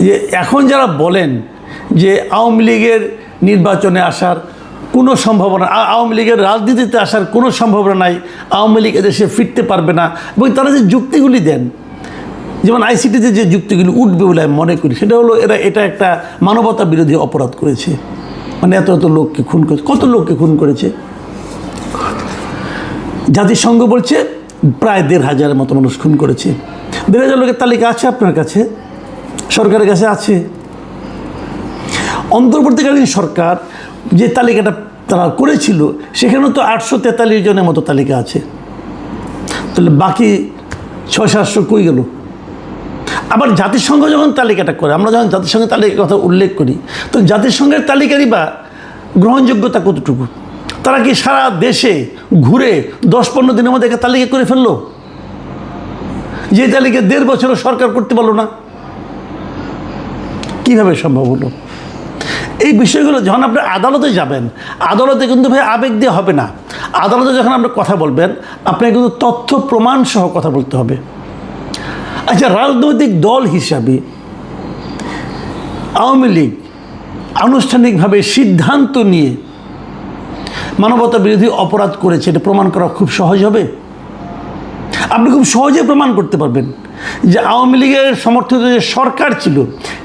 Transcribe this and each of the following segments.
যে এখন যারা বলেন যে আওয়ামী লীগের নির্বাচনে আসার কোনো সম্ভাবনা, আওয়ামী লীগের রাজনীতিতে আসার কোনো সম্ভাবনা নাই, আওয়ামী লীগ এদেশে ফিরতে পারবে না, এবং তারা যে যুক্তিগুলি দেন, যেমন আইসিটিতে যে যুক্তিগুলি উঠবে বলে আমি মনে করি, সেটা হলো এটা একটা মানবতা বিরোধী অপরাধ করেছে। মানে এত লোককে খুন করেছে। কত লোককে খুন করেছে? জাতিসংঘ বলছে প্রায় ১৫০০-এর মতো মানুষ খুন করেছে। ১৫০০ লোকের তালিকা আছে আপনার কাছে, সরকারের কাছে আছে। অন্তর্বর্তীকালীন সরকার যে তালিকাটা তারা করেছিল সেখানে তো ৮৪৩ জনের মতো তালিকা আছে। তাহলে বাকি ৬০০-৭০০ কই গেল? আবার জাতিসংঘ যখন তালিকাটা করে, আমরা যখন জাতিসংঘের তালিকার কথা উল্লেখ করি, তো জাতিসংঘের তালিকারই বা গ্রহণযোগ্যতা কতটুকু? তারা কি সারা দেশে ঘুরে ১০-১৫ দিনের মধ্যে একটা তালিকা করে ফেললো? যে তালিকা ১.৫ বছরও সরকার করতে পারলো না, কীভাবে সম্ভব হলো? এই বিষয়গুলো যখন আপনি আদালতে যাবেন, আদালতে কিন্তু ভাই আবেগ দিয়ে হবে না। আদালতে যখন আপনি কথা বলবেন, আপনাকে কিন্তু তথ্য প্রমাণ সহ কথা বলতে হবে। আচ্ছা, রাজনৈতিক দল হিসাবে আওয়ামী লীগ আনুষ্ঠানিকভাবে সিদ্ধান্ত নিয়ে মানবতা বিরোধী অপরাধ করেছে, এটা প্রমাণ করা খুব সহজ হবে। আপনি খুব সহজে প্রমাণ করতে পারবেন যে আওয়ামী লীগের সমর্থিত যে সরকার ছিল,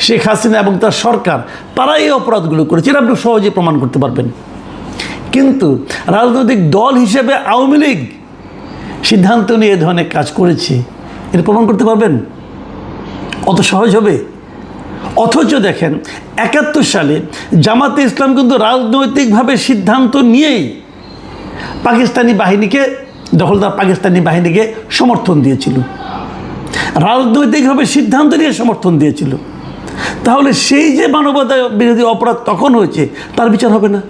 শেখ হাসিনা এবং তার সরকার, তারা এই অপরাধগুলো করেছে, এটা আপনি সহজে প্রমাণ করতে পারবেন। কিন্তু রাজনৈতিক দল হিসেবে আওয়ামী লীগ সিদ্ধান্ত নিয়ে এ ধরনের কাজ করেছে, এটা প্রমাণ করতে পারবেন? অত সহজ হবে? অথচ দেখেন ৭১ সালে জামাতে ইসলাম কিন্তু রাজনৈতিকভাবে সিদ্ধান্ত নিয়েই পাকিস্তানি বাহিনীকে, দখলদার পাকিস্তানি বাহিনীকে সমর্থন দিয়েছিল, রাজনৈতিকভাবে সিদ্ধান্ত নিয়ে সমর্থন দিয়েছিল। তাহলে সেই যে মানবতা বিরোধী অপরাধ তখন হয়েছে, তার বিচার হবে না?